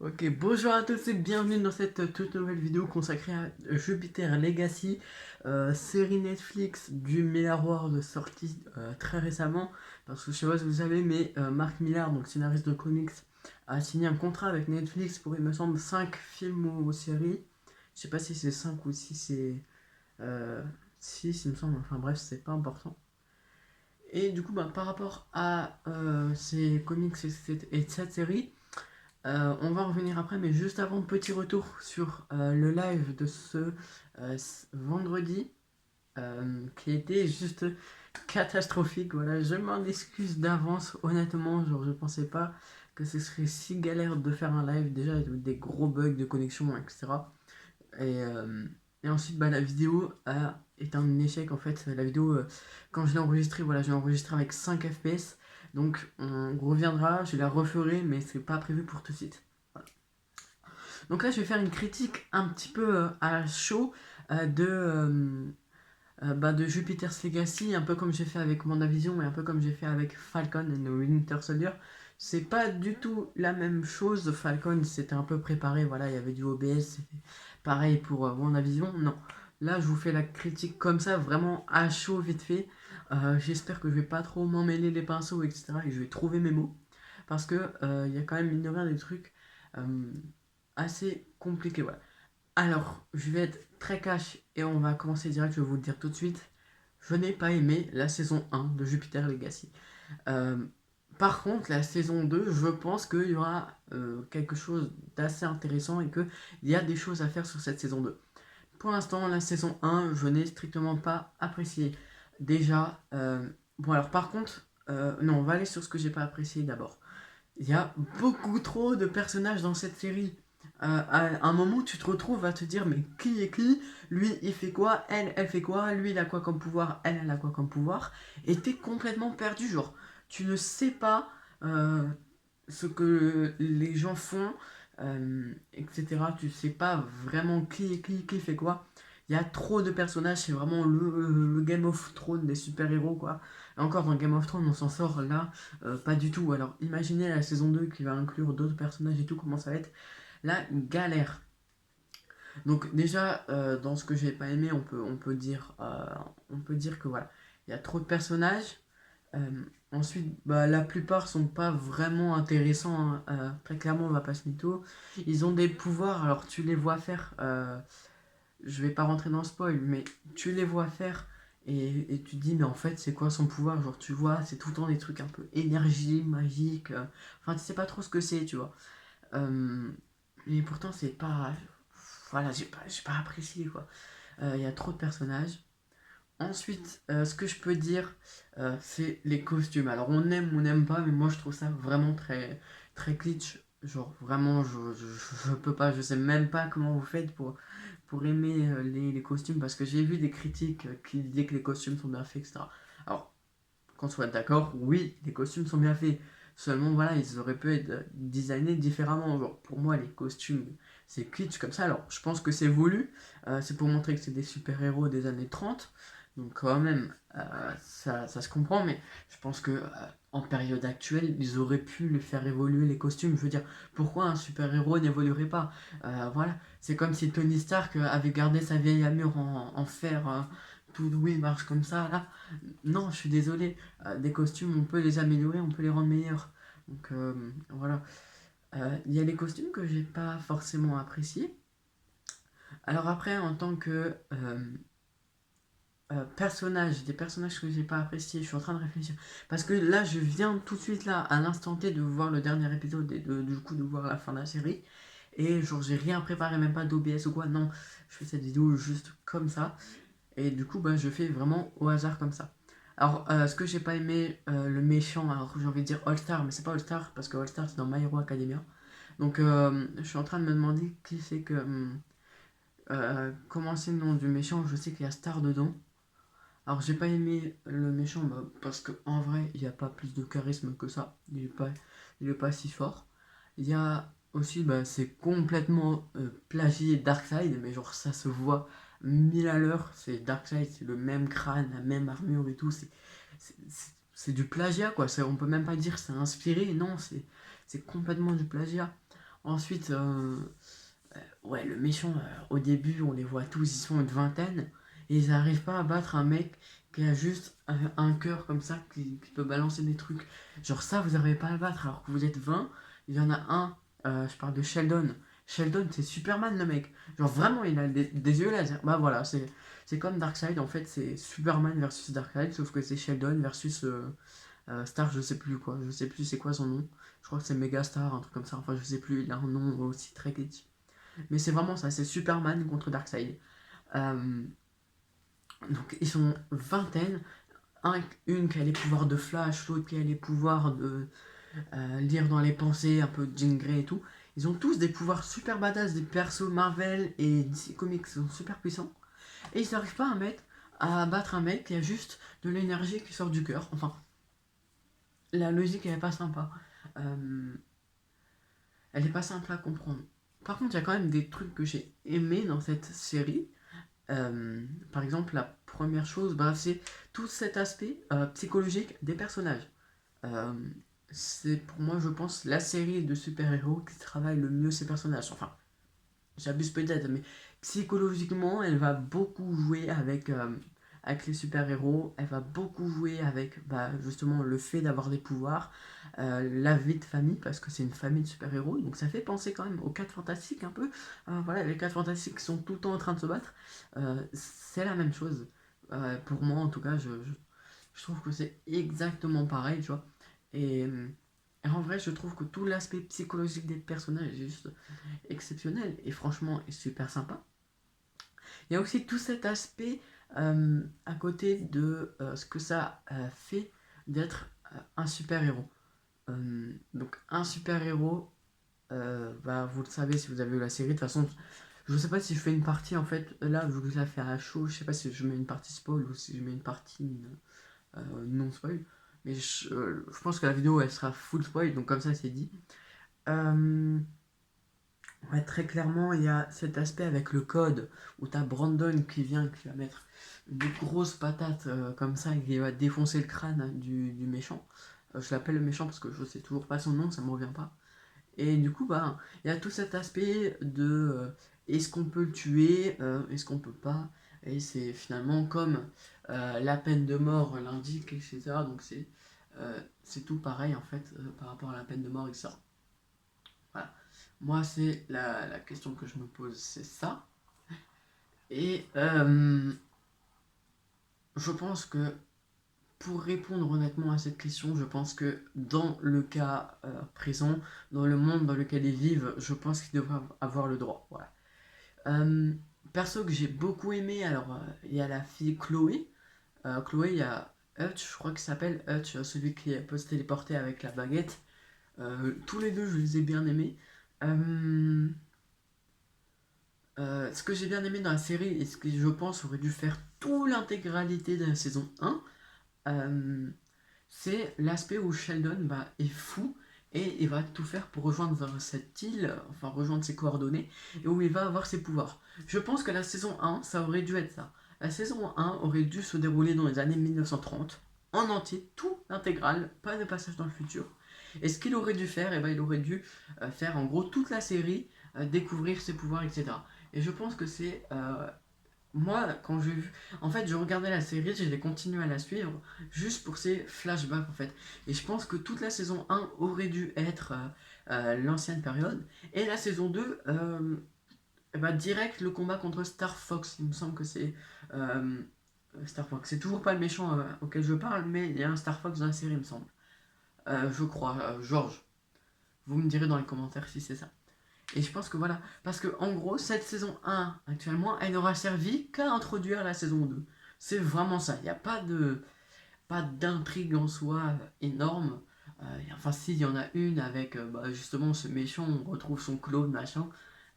Ok, bonjour à tous et bienvenue dans cette toute nouvelle vidéo consacrée à Jupiter Legacy, série Netflix du Miller World sortie très récemment. Parce que je sais pas si vous savez, mais Mark Millar, donc scénariste de comics, a signé un contrat avec Netflix pour, il me semble, 5 films ou séries. Je sais pas si c'est 5 ou si c'est 6, il me semble, enfin bref, c'est pas important. Et du coup, bah, par rapport à ces comics et cette série, on va en revenir après, mais juste avant, petit retour sur le live de ce vendredi, qui était juste catastrophique. Voilà, je m'en excuse d'avance, honnêtement, genre je pensais pas que ce serait si galère de faire un live, déjà avec des gros bugs de connexion, etc. Et, euh, et ensuite, bah, la vidéo est un échec en fait. La vidéo, quand je l'ai enregistrée, voilà, je l'ai enregistrée avec 5 FPS. Donc on reviendra, je la referai, mais c'est pas prévu pour tout de suite. Voilà. Donc là, je vais faire une critique un petit peu à chaud de Jupiter's Legacy, un peu comme j'ai fait avec WandaVision et un peu comme j'ai fait avec Falcon and the Winter Soldier. C'est pas du tout la même chose. Falcon, c'était un peu préparé, voilà, il y avait du OBS, c'était pareil pour WandaVision. Non, là, je vous fais la critique comme ça, vraiment à chaud, vite fait. J'espère que je vais pas trop m'emmêler les pinceaux, etc. Et je vais trouver mes mots. Parce que il y a quand même, mine de rien, des trucs euh, assez compliqués, voilà. Alors, je vais être très cash et on va commencer direct, je vais vous le dire tout de suite. Je n'ai pas aimé la saison 1 de Jupiter Legacy. Euh, Par contre, la saison 2, je pense qu'il y aura quelque chose d'assez intéressant et qu'il y a des choses à faire sur cette saison 2. Pour l'instant, la saison 1, je n'ai strictement pas apprécié. Déjà, bon alors par contre, non, on va aller sur ce que j'ai pas apprécié d'abord. Il y a beaucoup trop de personnages dans cette série. À un moment, tu te retrouves à te dire, mais qui est qui? Lui, il fait quoi? Elle fait quoi? Lui, il a quoi comme pouvoir? Elle a quoi comme pouvoir? Et t'es complètement perdu, genre, tu ne sais pas ce que les gens font, etc. Tu sais pas vraiment qui fait quoi. Il y a trop de personnages, c'est vraiment le Game of Thrones des super-héros, quoi. Et encore, dans Game of Thrones, on s'en sort là, pas du tout. Alors, imaginez la saison 2 qui va inclure d'autres personnages et tout, comment ça va être la galère. Donc, déjà, dans ce que j'ai pas aimé, on peut dire que voilà, il y a trop de personnages. Ensuite, bah, la plupart sont pas vraiment intéressants, hein. Très clairement, on va pas se mytho. Ils ont des pouvoirs, alors tu les vois faire. Je vais pas rentrer dans le spoil, mais tu les vois faire et tu te dis, mais en fait, c'est quoi son pouvoir? Genre, tu vois, c'est tout le temps des trucs un peu énergie, magique. Enfin, tu sais pas trop ce que c'est, tu vois. Euh, et pourtant, c'est pas. Voilà, j'ai pas apprécié, quoi. Il y a trop de personnages. Ensuite, ce que je peux dire, c'est les costumes. Alors, on aime ou on n'aime pas, mais moi, je trouve ça vraiment très, très kitsch. Genre, vraiment, je peux pas, je sais même pas comment vous faites pour aimer les costumes, parce que j'ai vu des critiques qui disaient que les costumes sont bien faits, etc. Alors, qu'on soit d'accord, oui, les costumes sont bien faits. Seulement, voilà, ils auraient pu être designés différemment. Genre, pour moi, les costumes, c'est kitsch comme ça. Alors, je pense que c'est voulu. C'est pour montrer que c'est des super-héros des années 30. Donc, quand même, ça se comprend. Mais je pense que en période actuelle, ils auraient pu le faire évoluer les costumes. Je veux dire, pourquoi un super-héros n'évoluerait pas? Voilà, c'est comme si Tony Stark avait gardé sa vieille armure en fer. Tout doué, marche comme ça, là. Non, je suis désolé. Des costumes, on peut les améliorer, on peut les rendre meilleurs. Donc voilà. Il y a les costumes que j'ai pas forcément appréciés. Alors après, en tant que personnage, des personnages que j'ai pas appréciés, je suis en train de réfléchir. Parce que là, je viens tout de suite là, à l'instant T, de voir le dernier épisode et du coup de voir la fin de la série. Et genre, j'ai rien préparé, même pas d'OBS ou quoi. Non, je fais cette vidéo juste comme ça. Et du coup, bah, je fais vraiment au hasard comme ça. Alors, ce que j'ai pas aimé, le méchant, alors j'ai envie de dire All-Star, mais c'est pas All-Star, parce que All-Star c'est dans My Hero Academia. Donc, je suis en train de me demander qui c'est que. Comment c'est le nom du méchant? Je sais qu'il y a Star dedans. Alors, j'ai pas aimé le méchant, bah, parce qu'en vrai, il n'y a pas plus de charisme que ça. Il est pas si fort. Il y a aussi, bah, c'est complètement plagié Darkseid, mais genre ça se voit 1000 à l'heure. C'est Darkseid, c'est le même crâne, la même armure et tout. C'est du plagiat, quoi. On peut même pas dire c'est inspiré, non, c'est complètement du plagiat. Ensuite, ouais, le méchant, au début, on les voit tous, ils sont une vingtaine, et ils n'arrivent pas à battre un mec qui a juste un cœur comme ça, qui peut balancer des trucs. Genre ça, vous n'arrivez pas à le battre, alors que vous êtes 20, il y en a un, je parle de Sheldon. Sheldon, c'est Superman le mec. Genre vraiment, il a des yeux laser. Bah voilà, c'est comme Darkseid, en fait, c'est Superman versus Darkseid, sauf que c'est Sheldon versus Star, je sais plus quoi, je sais plus c'est quoi son nom. Je crois que c'est Megastar, un truc comme ça, enfin je sais plus, il a un nom aussi très critique. Mais c'est vraiment ça, c'est Superman contre Darkseid. Euh, donc ils sont vingtaine, une qui a les pouvoirs de Flash, l'autre qui a les pouvoirs de lire dans les pensées, un peu de Jean Grey et tout. Ils ont tous des pouvoirs super badass, des persos Marvel et DC Comics sont super puissants. Et ils n'arrivent pas à battre un mec qui a juste de l'énergie qui sort du cœur. Enfin, la logique elle est pas sympa. Euh, elle est pas simple à comprendre. Par contre, il y a quand même des trucs que j'ai aimés dans cette série. Par exemple, la première chose, bah, c'est tout cet aspect psychologique des personnages. Euh, c'est pour moi, je pense, la série de super-héros qui travaille le mieux ses personnages. Enfin, j'abuse peut-être, mais psychologiquement, elle va beaucoup jouer avec les super-héros. Elle va beaucoup jouer avec bah, justement le fait d'avoir des pouvoirs, la vie de famille, parce que c'est une famille de super-héros. Donc ça fait penser quand même aux 4 Fantastiques un peu. Voilà, les 4 Fantastiques sont tout le temps en train de se battre. C'est la même chose. Pour moi, en tout cas, je trouve que c'est exactement pareil, tu vois. Et, et en vrai, je trouve que tout l'aspect psychologique des personnages est juste exceptionnel et franchement est super sympa. Il y a aussi tout cet aspect à côté de ce que ça fait d'être un super-héros. Donc un super-héros, bah, vous le savez si vous avez vu la série, de toute façon, je ne sais pas si je fais une partie en fait, là vu que je la fais à chaud, je sais pas si je mets une partie spoil ou si je mets une partie non spoil, mais je pense que la vidéo elle sera full spoil, donc comme ça c'est dit. Euh, Ouais, très clairement, il y a cet aspect avec le code où t'as Brandon qui va mettre une grosse patate comme ça et qui va défoncer le crâne du méchant. Je l'appelle le méchant parce que je sais toujours pas son nom, ça me revient pas. Et du coup, bah, il y a tout cet aspect de est-ce qu'on peut le tuer, est-ce qu'on peut pas. Et c'est finalement comme la peine de mort l'indique, etc. Donc c'est tout pareil en fait par rapport à la peine de mort, etc. Voilà. Moi, c'est la question que je me pose, c'est ça. Et je pense que pour répondre honnêtement à cette question, je pense que dans le cas présent, dans le monde dans lequel ils vivent, je pense qu'ils devraient avoir le droit. Voilà. Euh, Perso que j'ai beaucoup aimé, alors il y a la fille Chloé. Chloé, il y a Hutch, je crois qu'il s'appelle Hutch, celui qui peut se téléporter avec la baguette. Tous les deux, je les ai bien aimés. Euh, Ce que j'ai bien aimé dans la série, et ce que je pense aurait dû faire toute l'intégralité de la saison 1, euh, c'est l'aspect où Sheldon bah, est fou et il va tout faire pour rejoindre cette île, enfin rejoindre ses coordonnées, et où il va avoir ses pouvoirs. Je pense que la saison 1, ça aurait dû être ça. La saison 1 aurait dû se dérouler dans les années 1930, en entier, tout intégral, pas de passage dans le futur. Et ce qu'il aurait dû faire, eh ben, il aurait dû faire en gros toute la série, découvrir ses pouvoirs, etc. Et je pense que c'est moi, quand j'ai vu. En fait, je regardais la série, je vais continuer à la suivre, juste pour ces flashbacks, en fait. Et je pense que toute la saison 1 aurait dû être l'ancienne période. Et la saison 2, bah, direct le combat contre Star Fox. Il me semble que c'est Star Fox. C'est toujours pas le méchant auquel je parle, mais il y a un Star Fox dans la série, il me semble. Je crois, George. Vous me direz dans les commentaires si c'est ça. Et je pense que voilà, parce que en gros, cette saison 1 actuellement, elle n'aura servi qu'à introduire la saison 2. C'est vraiment ça. Il n'y a pas d'intrigue en soi énorme. Enfin, si, il y en a une avec bah, justement ce méchant, on retrouve son clone, machin.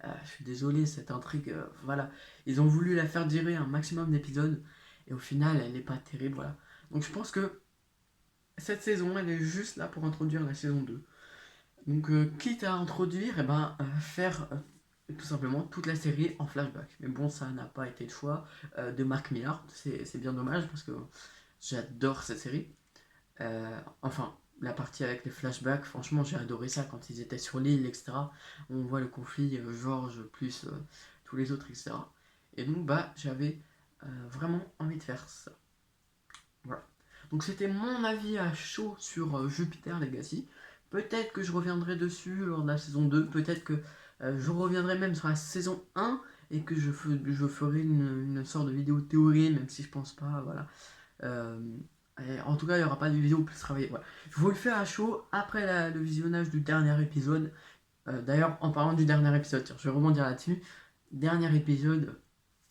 Je suis désolé, cette intrigue, voilà. Ils ont voulu la faire durer un maximum d'épisodes, et au final, elle n'est pas terrible, voilà. Donc je pense que cette saison, elle est juste là pour introduire la saison 2. Donc, quitte à introduire, eh ben, faire tout simplement toute la série en flashback. Mais bon, ça n'a pas été le choix de Mark Millar. C'est bien dommage parce que j'adore cette série. Enfin, la partie avec les flashbacks, franchement j'ai adoré ça quand ils étaient sur l'île, etc. On voit le conflit George plus tous les autres, etc. Et donc bah j'avais vraiment envie de faire ça. Voilà. Donc c'était mon avis à chaud sur Jupiter Legacy. Peut-être que je reviendrai dessus lors de la saison 2, peut-être que je reviendrai même sur la saison 1 et que je ferai une sorte de vidéo théorie, même si je pense pas, voilà. Euh, en tout cas, il n'y aura pas de vidéo plus travaillée. Voilà. Je vous le fais à chaud après le visionnage du dernier épisode. D'ailleurs, en parlant du dernier épisode, tiens, je vais rebondir là-dessus. Dernier épisode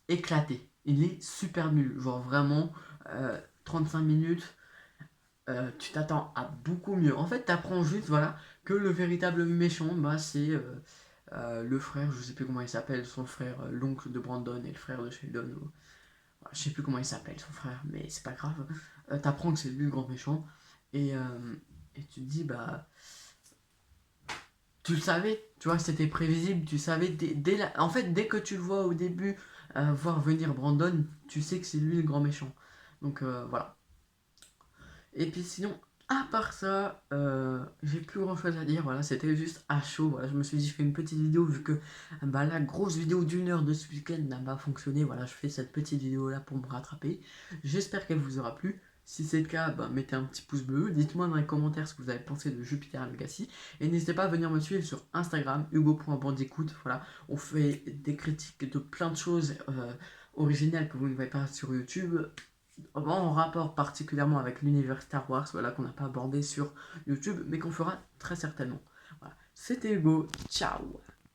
éclaté. Il est super nul. Genre vraiment, 35 minutes, tu t'attends à beaucoup mieux. En fait, tu apprends juste voilà, que le véritable méchant, bah, c'est le frère, je sais plus comment il s'appelle, son frère, l'oncle de Brandon et le frère de Sheldon. Je sais plus comment il s'appelle, son frère, mais c'est pas grave. T'apprends que c'est lui le grand méchant. Et, et tu te dis, bah. Tu le savais, tu vois, c'était prévisible. Tu savais, en fait, dès que tu le vois au début voir venir Brandon, tu sais que c'est lui le grand méchant. Donc voilà. Et puis sinon, à part ça, j'ai plus grand chose à dire. Voilà, c'était juste à chaud. Voilà, je me suis dit, je fais une petite vidéo vu que bah, la grosse vidéo d'1 heure de ce week-end n'a pas fonctionné. Voilà, je fais cette petite vidéo là pour me rattraper. J'espère qu'elle vous aura plu. Si c'est le cas, bah, mettez un petit pouce bleu. Dites-moi dans les commentaires ce que vous avez pensé de Jupiter Legacy. Et n'hésitez pas à venir me suivre sur Instagram, hugo.bandicoot. Voilà, on fait des critiques de plein de choses originales que vous ne voyez pas sur YouTube en rapport particulièrement avec l'univers Star Wars, voilà, qu'on n'a pas abordé sur YouTube, mais qu'on fera très certainement. Voilà. C'était Hugo, ciao.